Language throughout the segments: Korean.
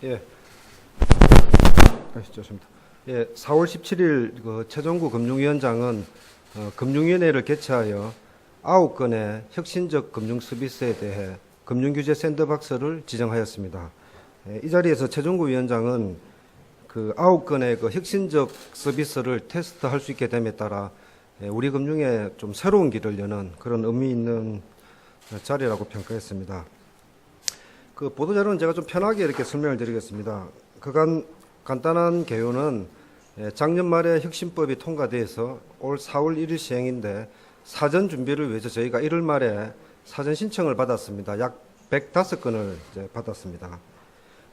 예, 좋습니다. 예, 4월 17일 최종구 금융위원장은 금융위원회를 개최하여 9건의 혁신적 금융 서비스에 대해 금융규제 샌드박스를 지정하였습니다. 예, 이 자리에서 최종구 위원장은 그 9건의 그 혁신적 서비스를 테스트할 수 있게 됨에 따라 우리 금융에 좀 새로운 길을 여는 그런 의미 있는 자리라고 평가했습니다. 그 보도자료는 제가 좀 편하게 이렇게 설명을 드리겠습니다. 그간 간단한 개요는 작년 말에 혁신법이 통과돼서 올 4월 1일 시행인데 사전 준비를 위해서 저희가 1월 말에 사전 신청을 받았습니다. 약 105건을 이제 받았습니다.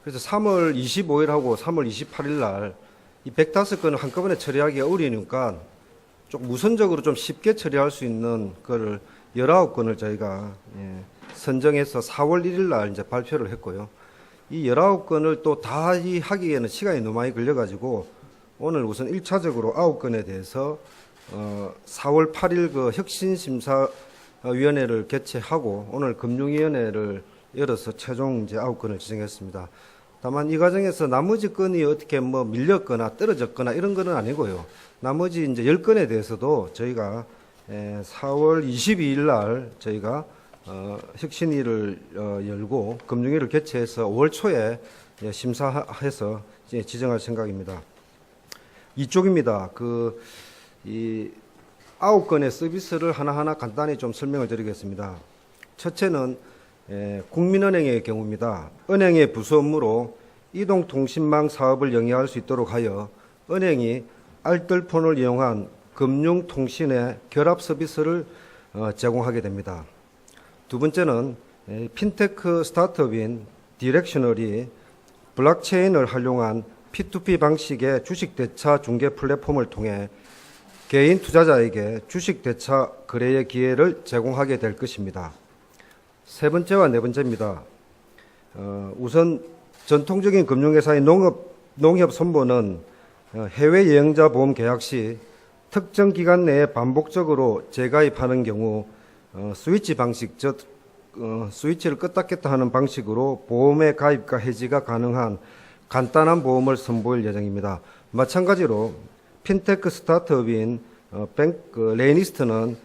그래서 3월 25일하고 3월 28일 날 이 105건을 한꺼번에 처리하기가 어려우니까 좀 우선적으로 좀 쉽게 처리할 수 있는 거를 19건을 저희가 선정해서 4월 1일 날 이제 발표를 했고요. 이 19건을 또 다 하기에는 시간이 너무 많이 걸려가지고 오늘 우선 1차적으로 9건에 대해서 4월 8일 그 혁신심사위원회를 개최하고 오늘 금융위원회를 열어서 최종 이제 9건을 지정했습니다. 다만 이 과정에서 나머지 건이 어떻게 뭐 밀렸거나 떨어졌거나 이런 거는 아니고요. 나머지 이제 10건에 대해서도 저희가 4월 22일 날 저희가 혁신위를 열고 금융위를 개최해서 5월 초에 심사해서 지정할 생각입니다. 이쪽입니다. 이 9건의 서비스를 하나하나 간단히 좀 설명을 드리겠습니다. 첫째는 국민은행의 경우입니다. 은행의 부수 업무로 이동통신망 사업을 영위할 수 있도록 하여 은행이 알뜰폰을 이용한 금융통신의 결합 서비스를 제공하게 됩니다. 두 번째는 핀테크 스타트업인 디렉셔널이 블록체인을 활용한 P2P 방식의 주식대차 중개 플랫폼을 통해 개인 투자자에게 주식대차 거래의 기회를 제공하게 될 것입니다. 세 번째와 네 번째입니다. 우선 전통적인 금융회사의 농협손보는 해외여행자 보험 계약 시 특정 기간 내에 반복적으로 재가입하는 경우 스위치 방식, 즉 스위치를 껐다 켰다 하는 방식으로 보험의 가입과 해지가 가능한 간단한 보험을 선보일 예정입니다. 마찬가지로 핀테크 스타트업인 레이니스트는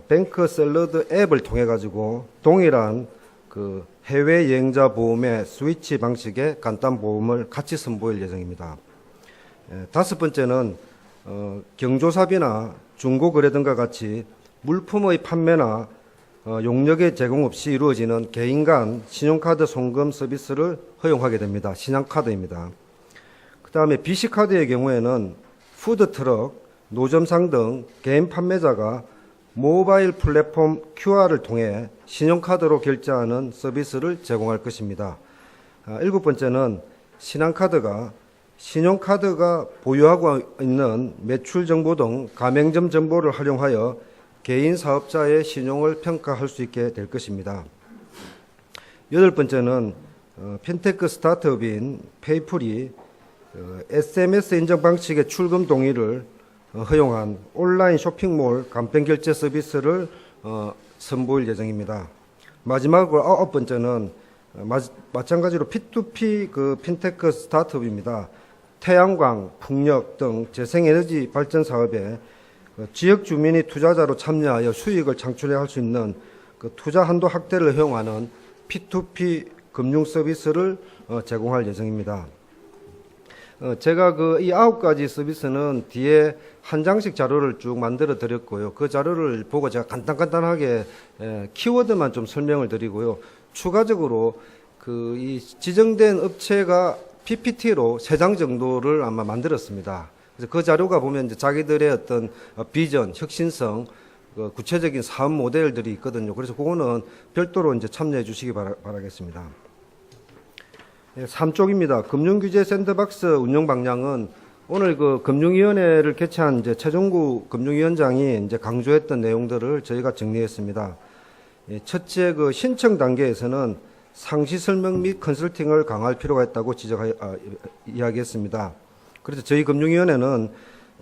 뱅크 샐러드 앱을 통해 가지고 동일한 그 해외 여행자 보험의 스위치 방식의 간단 보험을 같이 선보일 예정입니다. 다섯 번째는 경조사비나 중고거래 등과 같이 물품의 판매나 용역의 제공 없이 이루어지는 개인 간 신용카드 송금 서비스를 허용하게 됩니다. 신한카드입니다. 그 다음에 BC카드의 경우에는 푸드트럭, 노점상 등 개인 판매자가 모바일 플랫폼 QR을 통해 신용카드로 결제하는 서비스를 제공할 것입니다. 일곱 번째는 신한카드가 신용카드가 보유하고 있는 매출 정보 등 가맹점 정보를 활용하여 개인 사업자의 신용을 평가할 수 있게 될 것입니다. 여덟 번째는 핀테크 스타트업인 페이풀이 SMS 인증 방식의 출금 동의를 허용한 온라인 쇼핑몰 간편 결제 서비스를 선보일 예정입니다. 마지막으로 아홉 번째는 마찬가지로 P2P 그 핀테크 스타트업입니다. 태양광, 풍력 등 재생에너지 발전 사업에 지역 주민이 투자자로 참여하여 수익을 창출할 수 있는 그 투자 한도 확대를 허용하는 P2P 금융 서비스를 제공할 예정입니다. 제가 이 9가지 서비스는 뒤에 한 장씩 자료를 쭉 만들어 드렸고요. 그 자료를 보고 제가 간단하게 키워드만 좀 설명을 드리고요. 추가적으로 이 지정된 업체가 PPT로 3장 정도를 아마 만들었습니다. 그래서 그 자료가 보면 이제 자기들의 어떤 비전, 혁신성, 구체적인 사업 모델들이 있거든요. 그래서 그거는 별도로 이제 참여해 주시기 바라겠습니다. 3쪽입니다. 금융규제 샌드박스 운영 방향은 오늘 그 금융위원회를 개최한 이제 최종구 금융위원장이 이제 강조했던 내용들을 저희가 정리했습니다. 첫째, 그 신청 단계에서는 상시 설명 및 컨설팅을 강화할 필요가 있다고 이야기했습니다. 그래서 저희 금융위원회는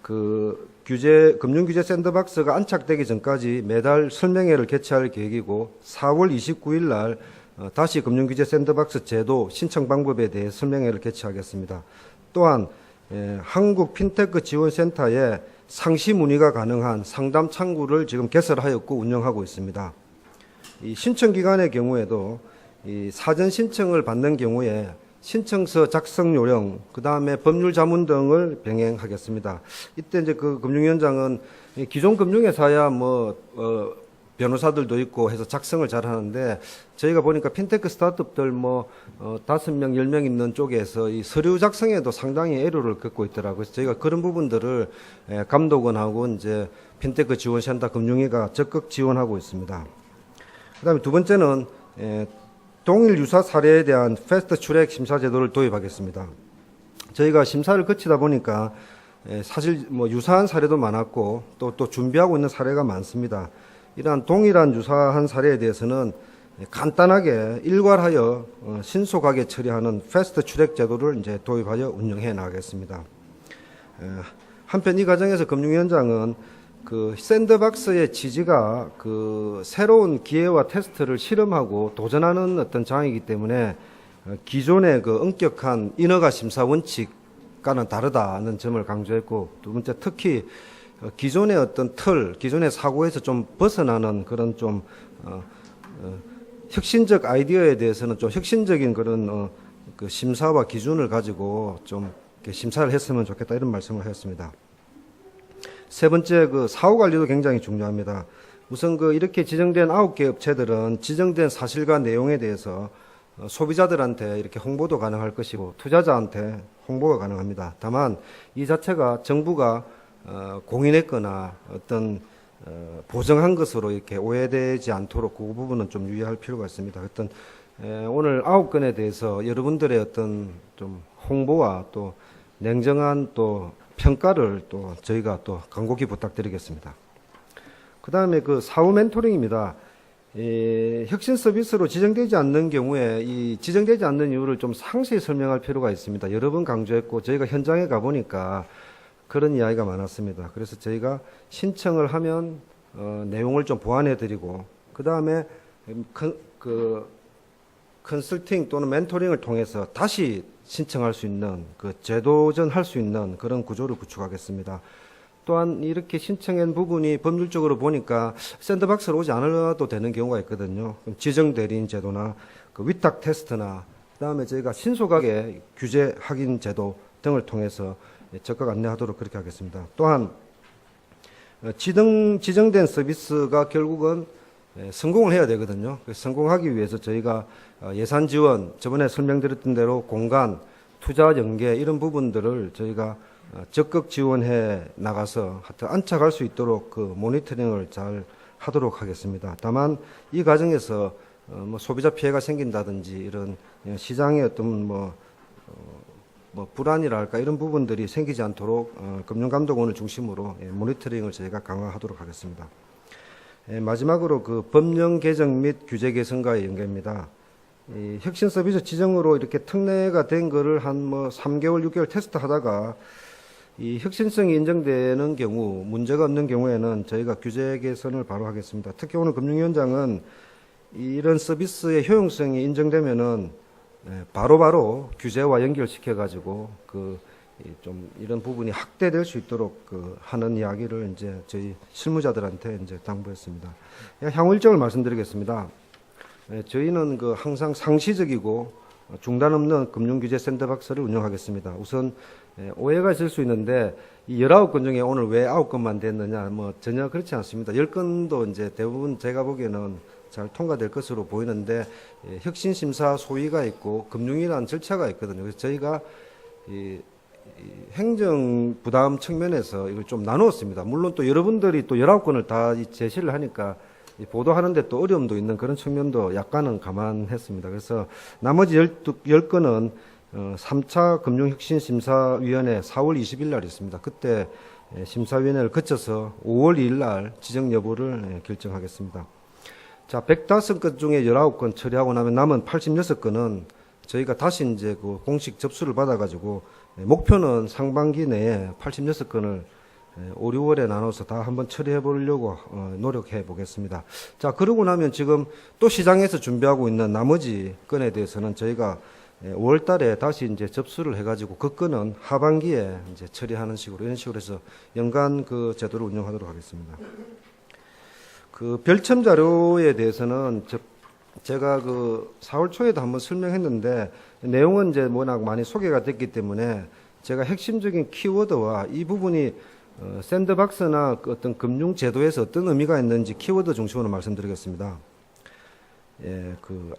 금융규제 샌드박스가 안착되기 전까지 매달 설명회를 개최할 계획이고 4월 29일 날 다시 금융규제 샌드박스 제도 신청 방법에 대해 설명회를 개최하겠습니다. 또한 한국 핀테크 지원센터에 상시 문의가 가능한 상담 창구를 지금 개설하였고 운영하고 있습니다. 이 신청 기간의 경우에도 이 사전 신청을 받는 경우에 신청서 작성 요령, 그 다음에 법률 자문 등을 병행하겠습니다. 이때 이제 그 금융위원장은 기존 금융회사야 변호사들도 있고 해서 작성을 잘 하는데 저희가 보니까 핀테크 스타트업들 5명, 10명 있는 쪽에서 이 서류 작성에도 상당히 애로를 겪고 있더라고요. 그래서 저희가 그런 부분들을 감독원하고 이제 핀테크 지원센터 금융위가 적극 지원하고 있습니다. 그 다음에 두 번째는 동일 유사 사례에 대한 패스트 트랙 심사 제도를 도입하겠습니다. 저희가 심사를 거치다 보니까 사실 유사한 사례도 많았고 또 준비하고 있는 사례가 많습니다. 이러한 동일한 유사한 사례에 대해서는 간단하게 일괄하여 신속하게 처리하는 패스트 트랙 제도를 이제 도입하여 운영해 나가겠습니다. 한편 이 과정에서 금융위원장은 그 샌드박스의 취지가 그 새로운 기회와 테스트를 실험하고 도전하는 어떤 장이기 때문에 기존의 그 엄격한 인허가 심사 원칙과는 다르다는 점을 강조했고, 두 번째 특히 기존의 어떤 기존의 사고에서 좀 벗어나는 그런 좀 혁신적 아이디어에 대해서는 좀 혁신적인 그런 그 심사와 기준을 가지고 좀 심사를 했으면 좋겠다, 이런 말씀을 하였습니다. 세 번째, 그 사후 관리도 굉장히 중요합니다. 우선 이렇게 지정된 9개 업체들은 지정된 사실과 내용에 대해서 소비자들한테 이렇게 홍보도 가능할 것이고 투자자한테 홍보가 가능합니다. 다만 이 자체가 정부가 공인했거나 어떤 보정한 것으로 이렇게 오해되지 않도록 그 부분은 좀 유의할 필요가 있습니다. 어떤 오늘 9건에 대해서 여러분들의 어떤 좀 홍보와 또 냉정한 또 평가를 또 저희가 또 간곡히 부탁드리겠습니다. 그 다음에 그 사후 멘토링입니다. 혁신 서비스로 지정되지 않는 경우에 이 지정되지 않는 이유를 좀 상세히 설명할 필요가 있습니다. 여러 번 강조했고 저희가 현장에 가보니까 그런 이야기가 많았습니다. 그래서 저희가 신청을 하면 내용을 좀 보완해 드리고, 그 다음에 컨설팅 또는 멘토링을 통해서 다시 신청할 수 있는 그 재도전할 수 있는 그런 구조를 구축하겠습니다. 또한 이렇게 신청한 부분이 법률적으로 보니까 샌드박스로 오지 않아도 되는 경우가 있거든요. 지정 대리인 제도나 그 위탁 테스트나 그다음에 저희가 신속하게 규제 확인 제도 등을 통해서 적극 안내하도록 그렇게 하겠습니다. 또한 지정된 서비스가 결국은 성공을 해야 되거든요. 성공하기 위해서 저희가 예산 지원, 저번에 설명드렸던 대로 공간, 투자 연계 이런 부분들을 저희가 적극 지원해 나가서 하여튼 안착할 수 있도록 그 모니터링을 잘 하도록 하겠습니다. 다만 이 과정에서 소비자 피해가 생긴다든지 이런 시장의 어떤 불안이랄까 이런 부분들이 생기지 않도록 금융감독원을 중심으로 모니터링을 저희가 강화하도록 하겠습니다. 마지막으로 그 법령 개정 및 규제 개선과의 연계입니다. 이 혁신 서비스 지정으로 이렇게 특례가 된 거를 한 3개월, 6개월 테스트 하다가 이 혁신성이 인정되는 경우, 문제가 없는 경우에는 저희가 규제 개선을 바로 하겠습니다. 특히 오늘 금융위원장은 이런 서비스의 효용성이 인정되면은 바로바로 규제와 연결시켜가지고 좀 이런 부분이 확대될 수 있도록 하는 이야기를 이제 저희 실무자들한테 이제 당부했습니다. 향후 일정을 말씀드리겠습니다. 저희는 항상 상시적이고 중단 없는 금융규제 샌드박스를 운영하겠습니다. 우선 오해가 있을 수 있는데 이 19건 중에 오늘 왜 9건만 됐느냐, 전혀 그렇지 않습니다. 10건도 이제 대부분 제가 보기에는 잘 통과될 것으로 보이는데 혁신심사 소위가 있고 금융이라는 절차가 있거든요. 그래서 저희가 이 행정 부담 측면에서 이걸 좀 나누었습니다. 물론 또 여러분들이 또 19건을 다 제시를 하니까 보도하는데 또 어려움도 있는 그런 측면도 약간은 감안했습니다. 그래서 나머지 10건은 3차 금융혁신심사위원회 4월 20일 날 있습니다. 그때 심사위원회를 거쳐서 5월 2일 날 지정 여부를 결정하겠습니다. 자, 105건 중에 19건 처리하고 나면 남은 86건은 저희가 다시 이제 공식 접수를 받아가지고 목표는 상반기 내에 86건을 5, 6월에 나눠서 다 한번 처리해 보려고 노력해 보겠습니다. 자, 그러고 나면 지금 또 시장에서 준비하고 있는 나머지 건에 대해서는 저희가 5월 달에 다시 이제 접수를 해가지고 그 건은 하반기에 이제 처리하는 식으로 이런 식으로 해서 연간 그 제도를 운영하도록 하겠습니다. 그 별첨 자료에 대해서는 제가 그 4월 초에도 한번 설명했는데 내용은 이제 워낙 많이 소개가 됐기 때문에 제가 핵심적인 키워드와 이 부분이 샌드박스나 그 어떤 금융 제도에서 어떤 의미가 있는지 키워드 중심으로 말씀드리겠습니다. 예, 그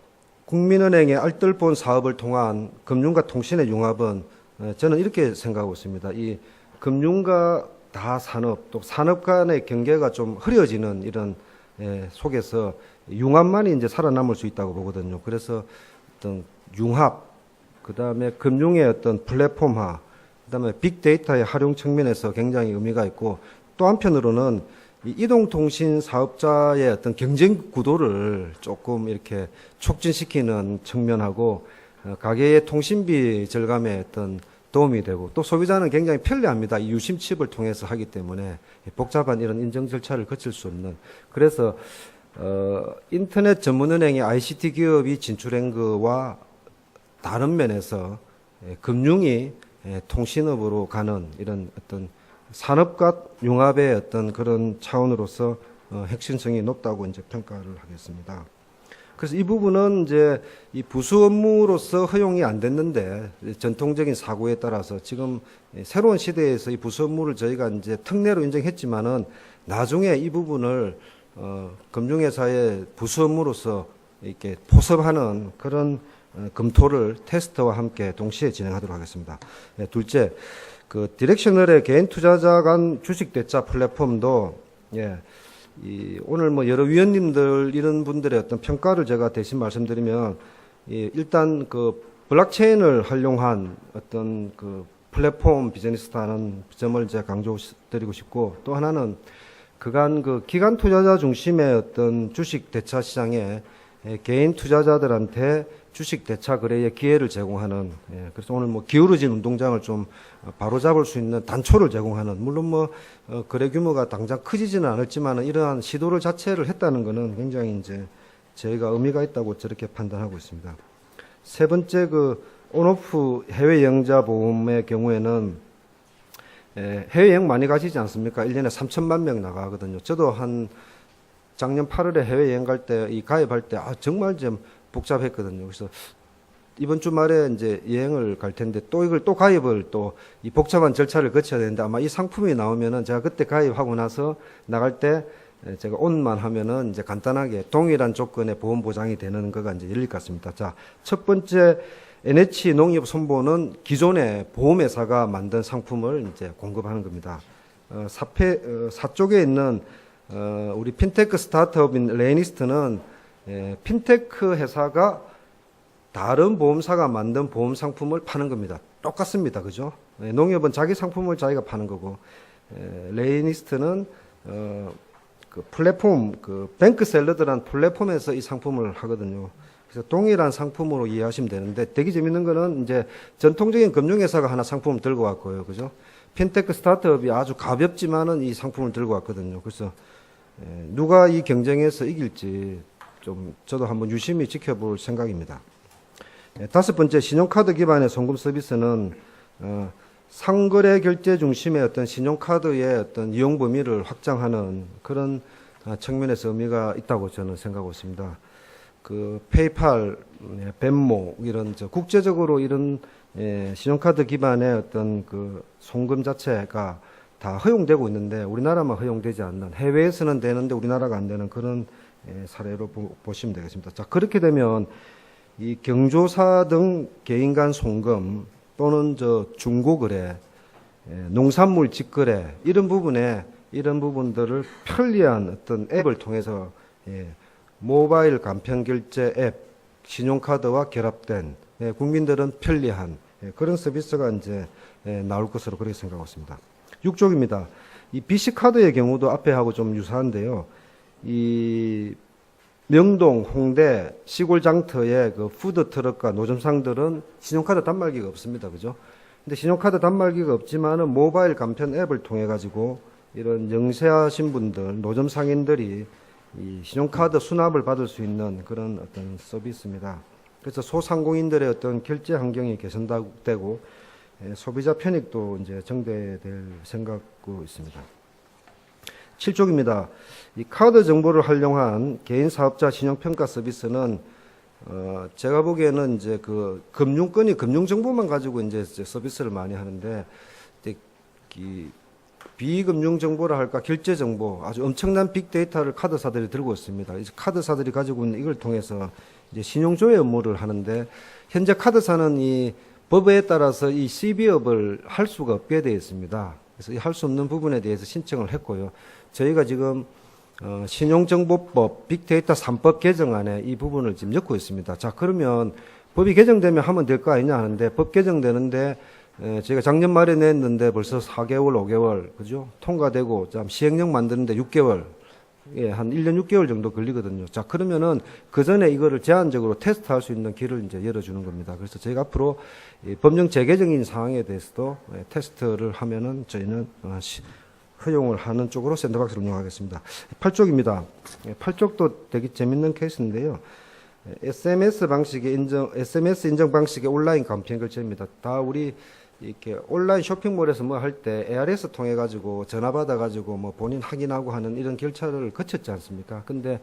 국민은행의 알뜰본 사업을 통한 금융과 통신의 융합은 저는 이렇게 생각하고 있습니다. 이 금융과 다 산업, 또 산업 간의 경계가 좀 흐려지는 이런 속에서 융합만이 이제 살아남을 수 있다고 보거든요. 그래서 어떤 융합, 그 다음에 금융의 어떤 플랫폼화, 그 다음에 빅데이터의 활용 측면에서 굉장히 의미가 있고, 또 한편으로는 이 이동통신 사업자의 어떤 경쟁 구도를 조금 이렇게 촉진시키는 측면하고, 가계의 통신비 절감에 어떤 도움이 되고, 또 소비자는 굉장히 편리합니다. 이 유심칩을 통해서 하기 때문에 복잡한 이런 인증 절차를 거칠 수 없는. 그래서 인터넷 전문은행의 ICT 기업이 진출한 거와 다른 면에서 금융이 통신업으로 가는 이런 어떤 산업과 융합의 어떤 그런 차원으로서 핵심성이 높다고 이제 평가를 하겠습니다. 그래서 이 부분은 이제 이 부수 업무로서 허용이 안 됐는데 전통적인 사고에 따라서 지금 새로운 시대에서 이 부수 업무를 저희가 이제 특례로 인정했지만은 나중에 이 부분을 금융회사의 부수 업무로서 이렇게 포섭하는 그런 검토를 테스트와 함께 동시에 진행하도록 하겠습니다. 둘째, 그 디렉셔널의 개인 투자자 간 주식 대차 플랫폼도 오늘 뭐 여러 위원님들 이런 분들의 어떤 평가를 제가 대신 말씀드리면 일단 그 블록체인을 활용한 어떤 그 플랫폼 비즈니스다는 점을 제가 강조드리고 싶고, 또 하나는 그간 그 기관 투자자 중심의 어떤 주식 대차 시장에 개인 투자자들한테 주식 대차 거래의 기회를 제공하는, 그래서 오늘 뭐 기울어진 운동장을 좀 바로잡을 수 있는 단초를 제공하는, 물론 뭐 거래 규모가 당장 커지지는 않았지만 이러한 시도를 자체를 했다는 것은 굉장히 이제 저희가 의미가 있다고 저렇게 판단하고 있습니다. 세 번째, 그 온오프 해외여행자 보험의 경우에는 해외여행 많이 가시지 않습니까? 1년에 3천만 명 나가거든요. 저도 한 작년 8월에 해외여행 갈 때, 이 가입할 때, 정말 좀 복잡했거든요. 그래서 이번 주말에 이제 여행을 갈 텐데 또 이걸 또 가입을 또 이 복잡한 절차를 거쳐야 되는데, 아마 이 상품이 나오면은 제가 그때 가입하고 나서 나갈 때 제가 온만 하면은 이제 간단하게 동일한 조건의 보험 보장이 되는 거가 이제 열릴 것 같습니다. 자, 첫 번째 NH 농협손보는 기존의 보험회사가 만든 상품을 이제 공급하는 겁니다. 사쪽에 있는 우리 핀테크 스타트업인 레이니스트는 핀테크 회사가 다른 보험사가 만든 보험 상품을 파는 겁니다. 똑같습니다. 그죠? 농협은 자기 상품을 자기가 파는 거고, 레이니스트는 그 플랫폼, 그 뱅크샐러드라는 플랫폼에서 이 상품을 하거든요. 그래서 동일한 상품으로 이해하시면 되는데, 되게 재밌는 거는 이제 전통적인 금융회사가 하나 상품을 들고 왔고요. 그죠? 핀테크 스타트업이 아주 가볍지만은 이 상품을 들고 왔거든요. 그래서 누가 이 경쟁에서 이길지 좀 저도 한번 유심히 지켜볼 생각입니다. 다섯 번째, 신용카드 기반의 송금 서비스는 상거래 결제 중심의 어떤 신용카드의 어떤 이용 범위를 확장하는 그런 측면에서 의미가 있다고 저는 생각하고 있습니다. 그 페이팔, 벤모 이런 국제적으로 이런 신용카드 기반의 어떤 그 송금 자체가 다 허용되고 있는데 우리나라만 허용되지 않는, 해외에서는 되는데 우리나라가 안 되는 그런 사례로 보시면 되겠습니다. 자, 그렇게 되면 이 경조사 등 개인 간 송금 또는 중고거래, 농산물 직거래 이런 부분들을 편리한 어떤 앱을 통해서 모바일 간편 결제 앱, 신용카드와 결합된 국민들은 편리한 그런 서비스가 이제 나올 것으로 그렇게 생각하고 있습니다. 6쪽입니다. 이 BC카드의 경우도 앞에 하고 좀 유사한데요. 이 명동, 홍대, 시골 장터의 그 푸드트럭과 노점상들은 신용카드 단말기가 없습니다. 그죠? 근데 신용카드 단말기가 없지만은 모바일 간편 앱을 통해 가지고 이런 영세하신 분들, 노점 상인들이 이 신용카드 수납을 받을 수 있는 그런 어떤 서비스입니다. 그래서 소상공인들의 어떤 결제 환경이 개선되고 소비자 편익도 이제 증대될 생각고 있습니다. 7쪽입니다. 이 카드 정보를 활용한 개인 사업자 신용평가 서비스는 제가 보기에는 이제 그 금융권이 금융 정보만 가지고 이제 서비스를 많이 하는데 이 비금융 정보라 할까 결제 정보 아주 엄청난 빅데이터를 카드사들이 들고 있습니다. 이제 카드사들이 가지고 있는 이걸 통해서 이제 신용조회 업무를 하는데 현재 카드사는 이 법에 따라서 이 CB업을 할 수가 없게 되어 있습니다. 그래서 할 수 없는 부분에 대해서 신청을 했고요. 저희가 지금 신용정보법 빅데이터 3법 개정안에 이 부분을 지금 넣고 있습니다. 자, 그러면 법이 개정되면 하면 될 거 아니냐 하는데 법 개정되는데 저희가 작년 말에 냈는데 벌써 4개월, 5개월, 그죠? 통과되고, 시행령 만드는데 6개월, 한 1년 6개월 정도 걸리거든요. 자, 그러면은 그 전에 이거를 제한적으로 테스트할 수 있는 길을 이제 열어주는 겁니다. 그래서 저희가 앞으로 법령 재개정인 상황에 대해서도 테스트를 하면은 저희는 허용을 하는 쪽으로 샌드박스를 운영하겠습니다. 8쪽입니다. 8쪽도 되게 재밌는 케이스인데요. SMS 인정 방식의 온라인 간편 결제입니다. 다 우리 이렇게 온라인 쇼핑몰에서 뭐 할 때 ARS 통해 가지고 전화 받아 가지고 뭐 본인 확인하고 하는 이런 절차를 거쳤지 않습니까? 근데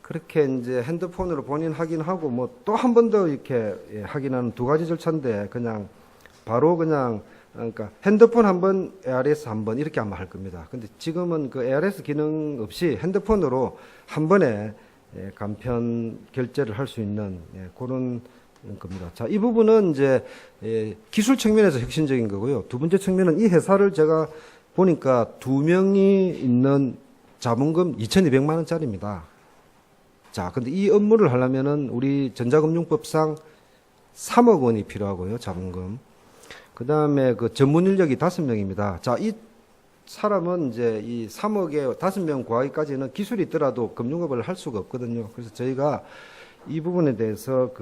그렇게 이제 핸드폰으로 본인 확인하고 뭐 또 한 번 더 이렇게 확인하는 두 가지 절차인데 그냥 바로 그냥 그러니까 핸드폰 한 번, ARS 한 번 이렇게 아마 할 겁니다. 근데 지금은 그 ARS 기능 없이 핸드폰으로 한 번에 간편 결제를 할 수 있는 그런 겁니다. 자, 이 부분은 이제 기술 측면에서 혁신적인 거고요. 두 번째 측면은 이 회사를 제가 보니까 두 명이 있는 자본금 2,200만 원짜리입니다. 자, 근데 이 업무를 하려면은 우리 전자금융법상 3억 원이 필요하고요, 자본금. 그 다음에 그 전문 인력이 5명입니다. 자, 이 사람은 이제 이 3억에 5명 구하기까지는 기술이 있더라도 금융업을 할 수가 없거든요. 그래서 저희가 이 부분에 대해서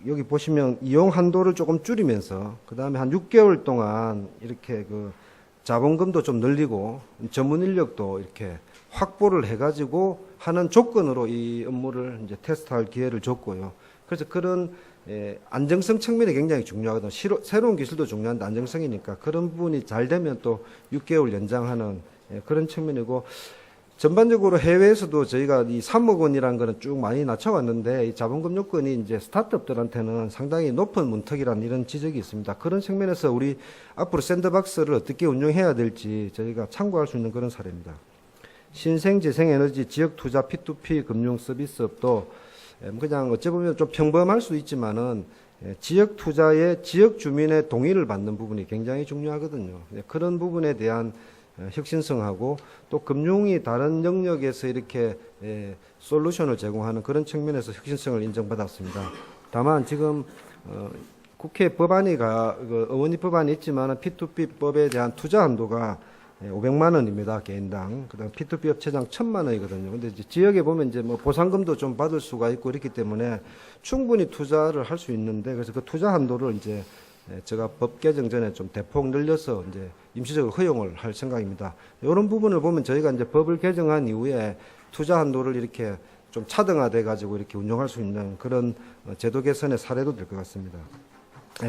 여기 보시면 이용 한도를 조금 줄이면서 그 다음에 한 6개월 동안 이렇게 그 자본금도 좀 늘리고 전문 인력도 이렇게 확보를 해가지고 하는 조건으로 이 업무를 이제 테스트할 기회를 줬고요. 그래서 그런 안정성 측면이 굉장히 중요하거든요. 새로운 기술도 중요한데 안정성이니까 그런 부분이 잘 되면 또 6개월 연장하는 그런 측면이고 전반적으로 해외에서도 저희가 이 3억 원이라는 거는 쭉 많이 낮춰왔는데 이 자본금 요건이 이제 스타트업들한테는 상당히 높은 문턱이라는 이런 지적이 있습니다. 그런 측면에서 우리 앞으로 샌드박스를 어떻게 운영해야 될지 저희가 참고할 수 있는 그런 사례입니다. 신생 재생에너지 지역 투자 P2P 금융 서비스업도 그냥 어찌 보면 좀 평범할 수 있지만은 지역 투자에 지역 주민의 동의를 받는 부분이 굉장히 중요하거든요. 그런 부분에 대한 혁신성하고 또 금융이 다른 영역에서 이렇게 솔루션을 제공하는 그런 측면에서 혁신성을 인정받았습니다. 다만 지금 국회 법안이 어원이 법안이 있지만 P2P 법에 대한 투자 한도가 500만 원입니다. 개인당. 그다음 P2P 업체장 1,000만 원이거든요. 근데 이제 지역에 보면 이제 뭐 보상금도 좀 받을 수가 있고 이렇기 때문에 충분히 투자를 할 수 있는데 그래서 그 투자 한도를 이제 제가 법 개정 전에 좀 대폭 늘려서 이제 임시적으로 허용을 할 생각입니다. 이런 부분을 보면 저희가 이제 법을 개정한 이후에 투자 한도를 이렇게 좀 차등화돼 가지고 이렇게 운영할 수 있는 그런 제도 개선의 사례도 될 것 같습니다.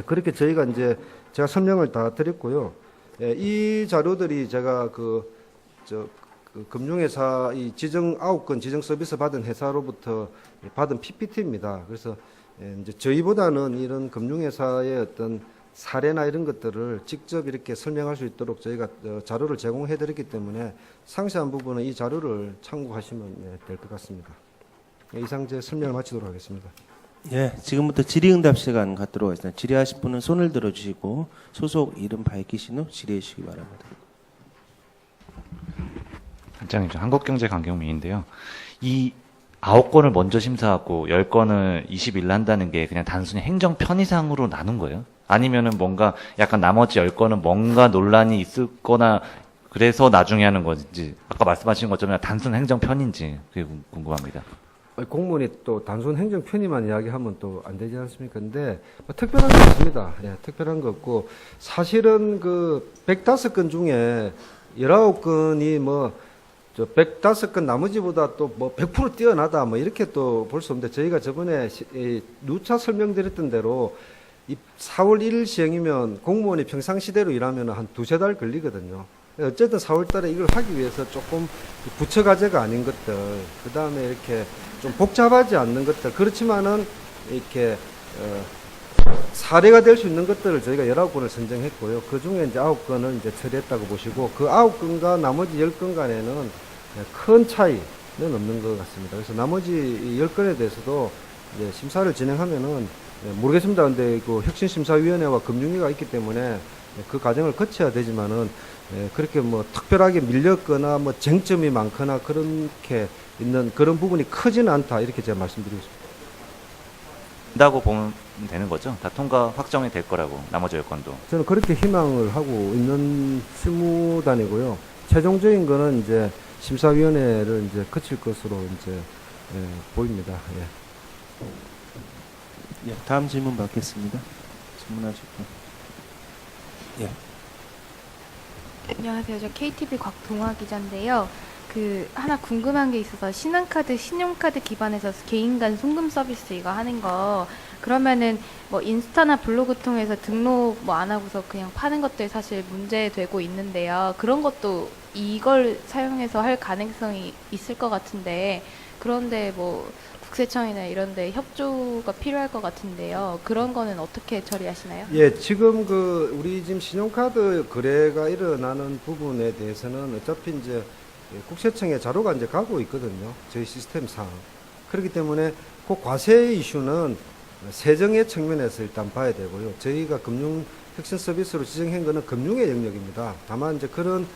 그렇게 저희가 이제 제가 설명을 다 드렸고요. 이 자료들이 제가 그 금융회사 이 지정 9건 지정 서비스 받은 회사로부터 받은 PPT입니다. 그래서 이제 저희보다는 이런 금융회사의 어떤 사례나 이런 것들을 직접 이렇게 설명할 수 있도록 저희가 자료를 제공해 드렸기 때문에 상세한 부분은 이 자료를 참고하시면 될 것 같습니다. 이상 제 설명을 마치도록 하겠습니다. 예, 지금부터 질의응답 시간 갖도록 하겠습니다. 질의하실 분은 손을 들어주시고 소속 이름 밝히신 후 질의해 주시기 바랍니다. 단장님, 한국경제강경민인데요. 이 9건을 먼저 심사하고 10건을 20일 한다는 게 그냥 단순히 행정 편의상으로 나눈 거예요? 아니면은 뭔가 약간 나머지 10건은 뭔가 논란이 있을 거나 그래서 나중에 하는 건지, 아까 말씀하신 것처럼 단순 행정 편인지 그게 궁금합니다. 공무원이 또 단순 행정 편의만 이야기하면 또 안 되지 않습니까? 근데 뭐 특별한 거 없습니다. 예, 특별한 거 없고 사실은 그 105건 중에 19건이 뭐 저 105건 나머지보다 또 뭐 100% 뛰어나다 뭐 이렇게 또 볼 수 없는데 저희가 저번에 누차 설명드렸던 대로 이 4월 1일 시행이면 공무원이 평상시대로 일하면 한 두세 달 걸리거든요. 어쨌든 4월 달에 이걸 하기 위해서 조금 부처 과제가 아닌 것들, 그 다음에 이렇게 좀 복잡하지 않는 것들, 그렇지만은 이렇게, 사례가 될 수 있는 것들을 저희가 19건을 선정했고요. 그 중에 이제 9건을 이제 처리했다고 보시고, 그 9건과 나머지 10건 간에는 큰 차이는 없는 것 같습니다. 그래서 나머지 10건에 대해서도 이제 심사를 진행하면은 모르겠습니다. 근데 그 혁신심사위원회와 금융위가 있기 때문에 그 과정을 거쳐야 되지만은 그렇게 뭐 특별하게 밀렸거나 뭐 쟁점이 많거나 그렇게 있는 그런 부분이 크지는 않다 이렇게 제가 말씀드리겠습니다. 된다고 보면 되는 거죠? 다 통과 확정이 될 거라고 나머지 10건도. 저는 그렇게 희망을 하고 있는 실무단이고요. 최종적인 거는 이제 심사위원회를 이제 거칠 것으로 이제 보입니다. 예. 예, 다음 질문 받겠습니다. 질문하실 분. 예. 안녕하세요. 저 KTV 곽동화 기자인데요. 그 하나 궁금한 게 있어서 신한카드, 신용카드 기반에서 개인 간 송금 서비스 이거 하는 거 그러면은 뭐 인스타나 블로그 통해서 등록 뭐 안 하고서 그냥 파는 것들 사실 문제되고 있는데요. 그런 것도 이걸 사용해서 할 가능성이 있을 것 같은데 그런데 뭐 국세청이나 이런 데 협조가 필요할 것 같은데요. 그런 거는 어떻게 처리하시나요? 예, 지금 그 우리 지금 신용카드 거래가 일어나는 부분에 대해서는 어차피 이제 국세청에 자료가 이제 가고 있거든요. 저희 시스템상. 그렇기 때문에 그 과세 이슈는 세정의 측면에서 일단 봐야 되고요. 저희가 금융 혁신 서비스로 지정한 거는 금융의 영역입니다. 다만 이제 그런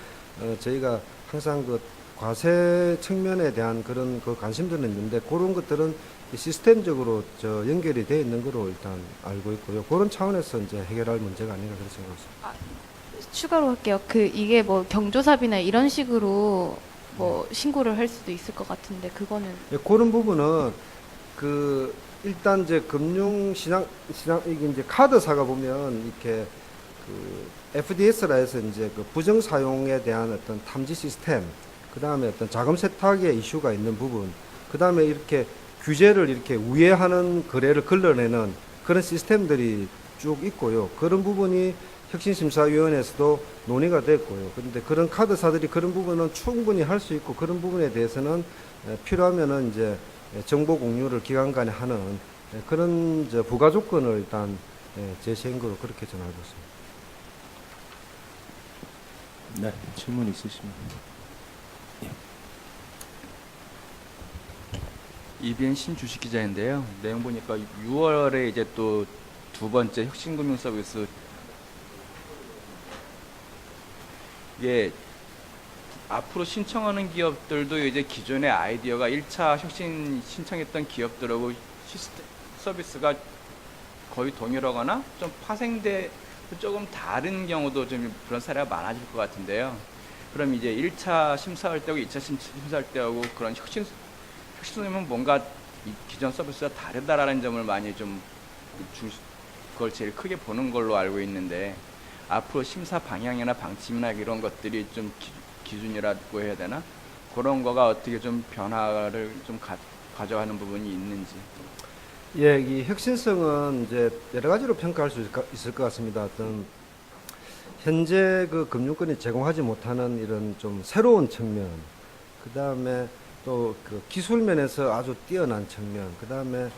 저희가 항상 그 과세 측면에 대한 그런 그 관심들은 있는데 그런 것들은 시스템적으로 연결이 되어 있는 거로 일단 알고 있고요. 그런 차원에서 이제 해결할 문제가 아닌가 그렇게 생각합니다. 추가로 할게요. 그 이게 뭐 경조사비나 이런 식으로 뭐 신고를 할 수도 있을 것 같은데 그거는 예, 그런 부분은 그 일단 이제 금융시장 이게 이제 카드사가 보면 이렇게 그 FDS라 해서 이제 그 부정 사용에 대한 어떤 탐지 시스템, 그 다음에 어떤 자금 세탁의 이슈가 있는 부분, 그 다음에 이렇게 규제를 이렇게 우회하는 거래를 걸러내는 그런 시스템들이 쭉 있고요. 그런 부분이 혁신심사위원회에서도 논의가 됐고요. 그런데 그런 카드사들이 그런 부분은 충분히 할 수 있고 그런 부분에 대해서는 필요하면은 이제 정보 공유를 기관 간에 하는 그런 부가 조건을 일단 제시한 거로 그렇게 저는 알고 있습니다. 네, 질문 있으시면. EBN 신주식 기자인데요. 내용 보니까 6월에 이제 또 두 번째 혁신금융 서비스 이게 앞으로 신청하는 기업들도 이제 기존의 아이디어가 1차 혁신 신청했던 기업들하고 시스템 서비스가 거의 동일하거나 좀 파생돼 조금 다른 경우도 좀 그런 사례가 많아질 것 같은데요. 그럼 이제 1차 심사할 때하고 2차 심사할 때하고 그런 혁신은 뭔가 이 기존 서비스가 다르다라는 점을 많이 좀 그걸 제일 크게 보는 걸로 알고 있는데 앞으로 심사 방향이나 방침이나 이런 것들이 좀 기준이라고 해야 되나? 그런 거가 어떻게 좀 변화를 좀 가져가는 부분이 있는지. 예, 이 혁신성은 이제 여러 가지로 평가할 수 있을 것 같습니다. 어떤 현재 그 금융권이 제공하지 못하는 이런 좀 새로운 측면, 그 다음에 또 그 기술 면에서 아주 뛰어난 측면, 그 다음에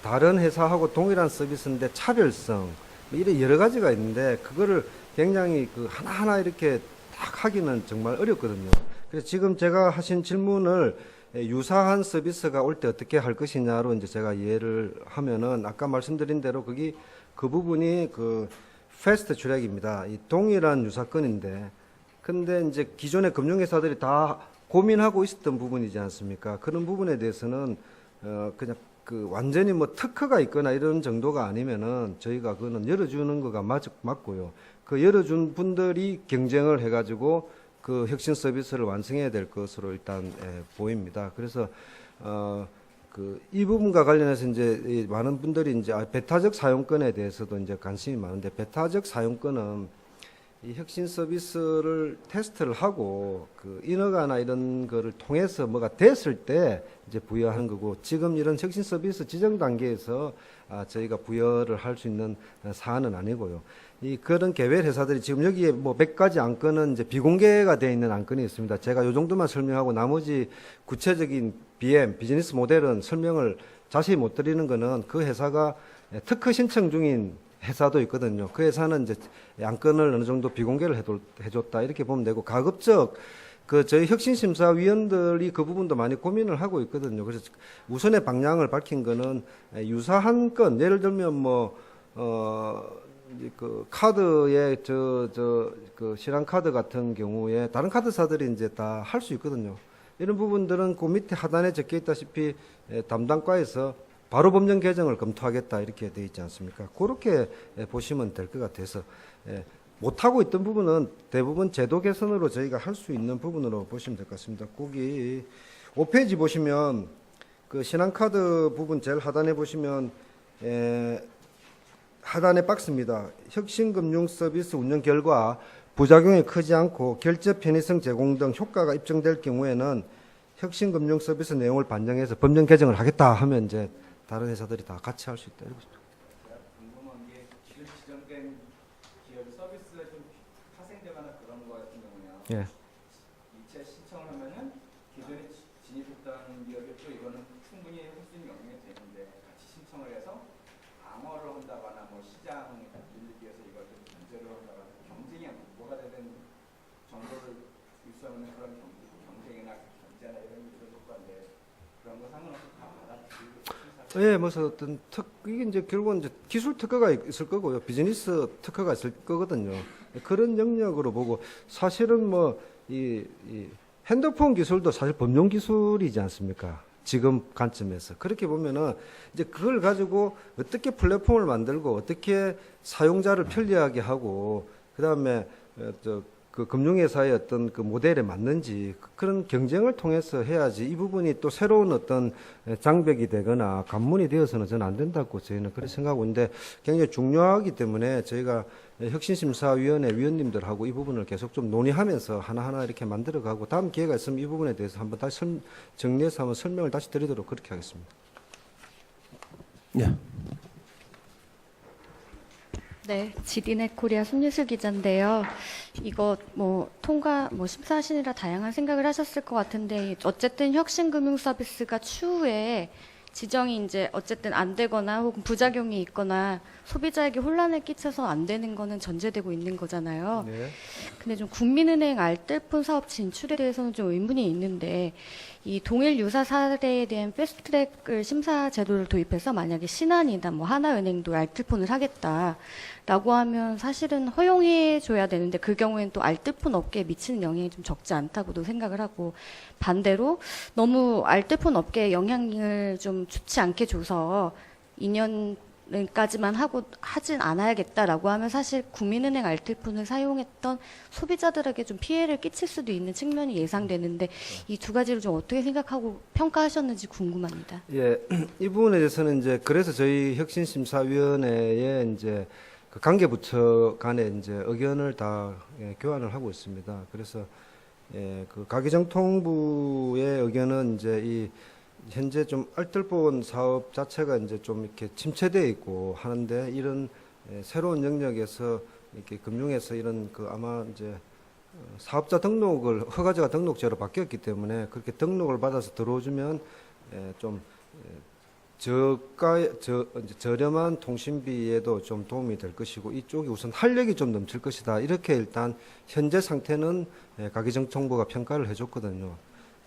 다른 회사하고 동일한 서비스인데 차별성, 이런 여러 가지가 있는데 그거를 굉장히 그 하나하나 이렇게 딱 하기는 정말 어렵거든요. 그래서 지금 제가 하신 질문을 유사한 서비스가 올 때 어떻게 할 것이냐로 이제 제가 이해를 하면은 아까 말씀드린 대로 그 부분이 그 패스트 트랙입니다. 이 동일한 유사건인데 근데 이제 기존의 금융회사들이 다 고민하고 있었던 부분이지 않습니까? 그런 부분에 대해서는 그냥 그 완전히 뭐 특허가 있거나 이런 정도가 아니면은 저희가 그거는 열어주는 거가 맞고요. 그 열어준 분들이 경쟁을 해가지고 그 혁신 서비스를 완성해야 될 것으로 일단 보입니다. 그래서 이 부분과 관련해서 이제 이 많은 분들이 이제 배타적 사용권에 대해서도 이제 관심이 많은데, 배타적 사용권은 이 혁신 서비스를 테스트를 하고 그 인허가나 이런 거를 통해서 뭐가 됐을 때 이제 부여하는 거고, 지금 이런 혁신 서비스 지정 단계에서 저희가 부여를 할 수 있는 사안은 아니고요. 그런 개별 회사들이 지금 여기에 뭐 100가지 안건은 이제 비공개가 되어 있는 안건이 있습니다. 제가 요 정도만 설명하고 나머지 구체적인 비즈니스 모델은 설명을 자세히 못 드리는 거는 그 회사가 특허 신청 중인 회사도 있거든요. 그 회사는 이제 안건을 어느 정도 비공개를 해줬다 이렇게 보면 되고, 가급적 저희 혁신심사위원들이 그 부분도 많이 고민을 하고 있거든요. 그래서 우선의 방향을 밝힌 거는 유사한 건, 예를 들면 그 카드의 그 신한카드 같은 경우에 다른 카드사들이 이제 다 할 수 있거든요. 이런 부분들은 그 밑에 하단에 적혀 있다시피 담당과에서 바로 법령 개정을 검토하겠다 이렇게 되어 있지 않습니까? 그렇게 보시면 될 것 같아서, 못하고 있던 부분은 대부분 제도 개선으로 저희가 할 수 있는 부분으로 보시면 될 것 같습니다. 거기 5페이지 보시면 그 신한카드 부분 제일 하단에 보시면 하단의 박스입니다. 혁신금융 서비스 운영 결과 부작용이 크지 않고 결제 편의성 제공 등 효과가 입증될 경우에는 혁신금융 서비스 내용을 반영해서 법령 개정을 하겠다 하면 이제 다른 회사들이 다 같이 할 수 있다. 궁금한 게 기존 지정된 기업 서비스에 좀 파생되거나 그런 거 같은 경우는 예. 이체 신청을 하면은 기존에 진입했던 기업이 또 이거는 충분히 할 수 있는 영역이 되는데 같이 신청을 해서 방어를 한다거나 뭐 시장 늘리기 위해서 이걸 좀 견제를 한다거나 경쟁이 뭐가 되든 정보를 입수하는 그런 경쟁이나 견제나 이런 효과인데 그런 거 상관없이 다 받아들이고 예, 어떤 이게 이제 결국은 이제 기술 특허가 있을 거고요. 비즈니스 특허가 있을 거거든요. 그런 영역으로 보고, 사실은 이 핸드폰 기술도 사실 법용 기술이지 않습니까? 지금 관점에서. 그렇게 보면은 이제 그걸 가지고 어떻게 플랫폼을 만들고 어떻게 사용자를 편리하게 하고, 그 다음에 그 금융회사의 어떤 그 모델에 맞는지 그런 경쟁을 통해서 해야지, 이 부분이 또 새로운 어떤 장벽이 되거나 관문이 되어서는 저는 안 된다고 저희는 그렇게 생각하고 있는데, 굉장히 중요하기 때문에 저희가 혁신심사위원회 위원님들하고 이 부분을 계속 좀 논의하면서 하나하나 이렇게 만들어가고, 다음 기회가 있으면 이 부분에 대해서 한번 다시 정리해서 한번 설명을 다시 드리도록 그렇게 하겠습니다. 예. 네, 지디넷 코리아 손예슬 기자인데요. 이거 심사하시느라 다양한 생각을 하셨을 것 같은데, 어쨌든 혁신금융 서비스가 추후에 지정이 이제 어쨌든 안 되거나 혹은 부작용이 있거나 소비자에게 혼란을 끼쳐서 안 되는 거는 전제되고 있는 거잖아요. 네. 근데 좀 국민은행 알뜰폰 사업 진출에 대해서는 좀 의문이 있는데, 이 동일 유사 사례에 대한 패스트트랙을 심사 제도를 도입해서 만약에 신한이나 하나은행도 알뜰폰을 하겠다라고 하면 사실은 허용해 줘야 되는데, 그 경우에는 또 알뜰폰 업계에 미치는 영향이 좀 적지 않다고도 생각을 하고, 반대로 너무 알뜰폰 업계에 영향을 좀 좋지 않게 줘서 2년까지만 하진 않아야겠다라고 하면 사실 국민은행 알뜰폰을 사용했던 소비자들에게 좀 피해를 끼칠 수도 있는 측면이 예상되는데, 이 두 가지를 좀 어떻게 생각하고 평가하셨는지 궁금합니다. 예, 이 부분에 대해서는 이제 그래서 저희 혁신심사위원회에 이제 그 관계부처 간에 이제 의견을 다 교환을 하고 있습니다. 그래서 그 가기정통부의 의견은 이제 현재 좀 알뜰폰 사업 자체가 이제 좀 이렇게 침체되어 있고 하는데, 이런 새로운 영역에서 이렇게 금융에서 이런 아마 이제 사업자 등록을 허가제가 등록제로 바뀌었기 때문에 그렇게 등록을 받아서 들어오면 좀 저렴한 통신비에도 좀 도움이 될 것이고, 이쪽이 우선 활력이 좀 넘칠 것이다. 이렇게 일단 현재 상태는 가기정통부가 평가를 해줬거든요.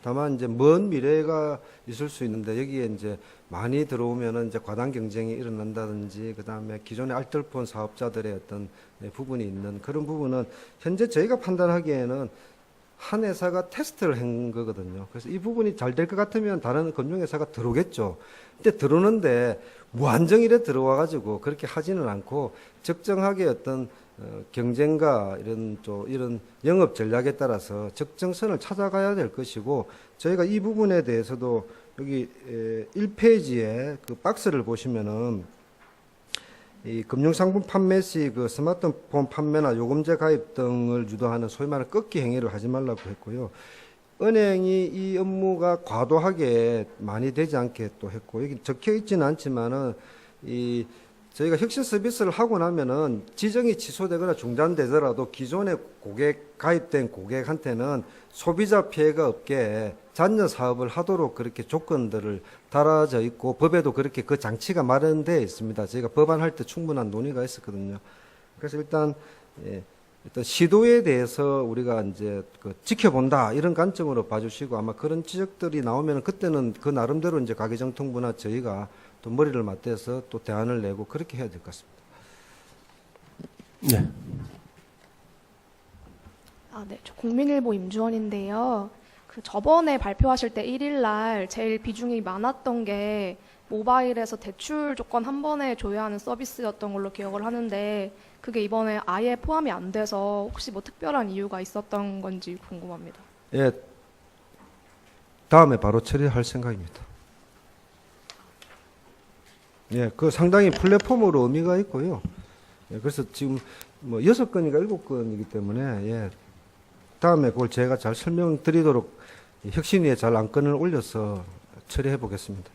다만 이제 먼 미래가 있을 수 있는데, 여기에 이제 많이 들어오면은 이제 과당 경쟁이 일어난다든지, 그 다음에 기존의 알뜰폰 사업자들의 어떤 부분이 있는 그런 부분은 현재 저희가 판단하기에는 한 회사가 테스트를 한 거거든요. 그래서 이 부분이 잘 될 것 같으면 다른 금융회사가 들어오겠죠. 근데 들어오는데 무한정일에 들어와가지고 그렇게 하지는 않고, 적정하게 어떤 경쟁과 이런 영업 전략에 따라서 적정선을 찾아가야 될 것이고, 저희가 이 부분에 대해서도 여기 1페이지에 그 박스를 보시면은 이 금융상품 판매 시 그 스마트폰 판매나 요금제 가입 등을 유도하는 소위 말하는 꺾기 행위를 하지 말라고 했고요. 은행이 이 업무가 과도하게 많이 되지 않게 또 했고, 여기 적혀 있지는 않지만은 이 저희가 혁신 서비스를 하고 나면은 지정이 취소되거나 중단되더라도 기존에 가입된 고객한테는 소비자 피해가 없게 잔여 사업을 하도록 그렇게 조건들을 달아져 있고, 법에도 그렇게 그 장치가 마련되어 있습니다. 저희가 법안할 때 충분한 논의가 있었거든요. 그래서 일단 시도에 대해서 우리가 이제 그 지켜본다 이런 관점으로 봐주시고, 아마 그런 지적들이 나오면 그때는 그 나름대로 이제 가계정통부나 저희가 또 머리를 맞대서 또 대안을 내고 그렇게 해야 될 것 같습니다. 네. 네. 저 국민일보 임주원인데요. 그 저번에 발표하실 때 1일 날 제일 비중이 많았던 게 모바일에서 대출 조건 한 번에 조회하는 서비스였던 걸로 기억을 하는데, 그게 이번에 아예 포함이 안 돼서 혹시 뭐 특별한 이유가 있었던 건지 궁금합니다. 예, 다음에 바로 처리할 생각입니다. 예, 그 상당히 플랫폼으로 의미가 있고요. 예, 그래서 지금 뭐 6건인가 7건이기 때문에, 예, 다음에 그걸 제가 잘 설명드리도록 혁신위에 잘 안건을 올려서 처리해 보겠습니다.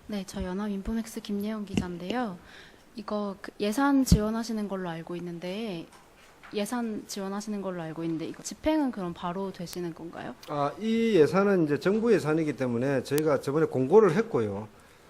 네, 저 연합인포맥스 김예영 기자인데요. 이거 예산 지원하시는 걸로 알고 있는데 이거 집행은 그럼 바로 되시는 건가요? 이 예산은 이제 정부 예산이기 때문에 저희가 저번에 공고를 했고요.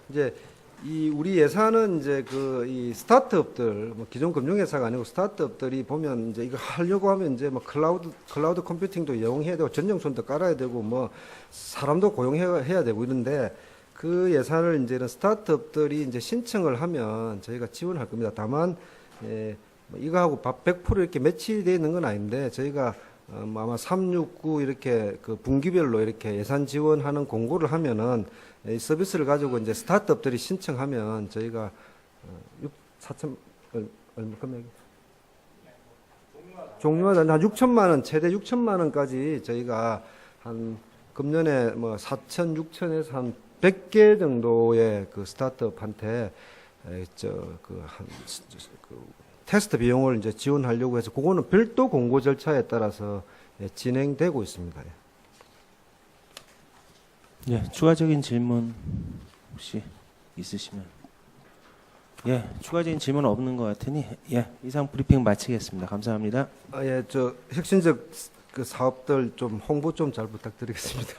이제 이 우리 예산은 이제 이 스타트업들, 뭐 기존 금융회사가 아니고 스타트업들이 보면 이제 이거 하려고 하면 이제 뭐 클라우드 컴퓨팅도 이용해야 되고 전정선도 깔아야 되고 뭐 사람도 고용해야 되고 이런데, 그 예산을 이제 이런 스타트업들이 이제 신청을 하면 저희가 지원할 겁니다. 다만 뭐 이거하고 100% 이렇게 매치되어 있는 건 아닌데, 저희가 뭐 아마 369 이렇게 그 분기별로 이렇게 예산 지원하는 공고를 하면은 이 서비스를 가지고 이제 스타트업들이 신청하면 저희가 4천 얼마 금액이? 종류마다 한 6천만 원, 최대 6천만 원까지 저희가 한 금년에 뭐 4천, 6천에서 한 100개 정도의 그 스타트업한테 테스트 비용을 이제 지원하려고 해서 그거는 별도 공고 절차에 따라서 진행되고 있습니다. 예, 추가적인 질문 혹시 있으시면. 예, 추가적인 질문 없는 것 같으니 예, 이상 브리핑 마치겠습니다. 감사합니다. 예, 혁신적 그 사업들 좀 홍보 좀 잘 부탁드리겠습니다.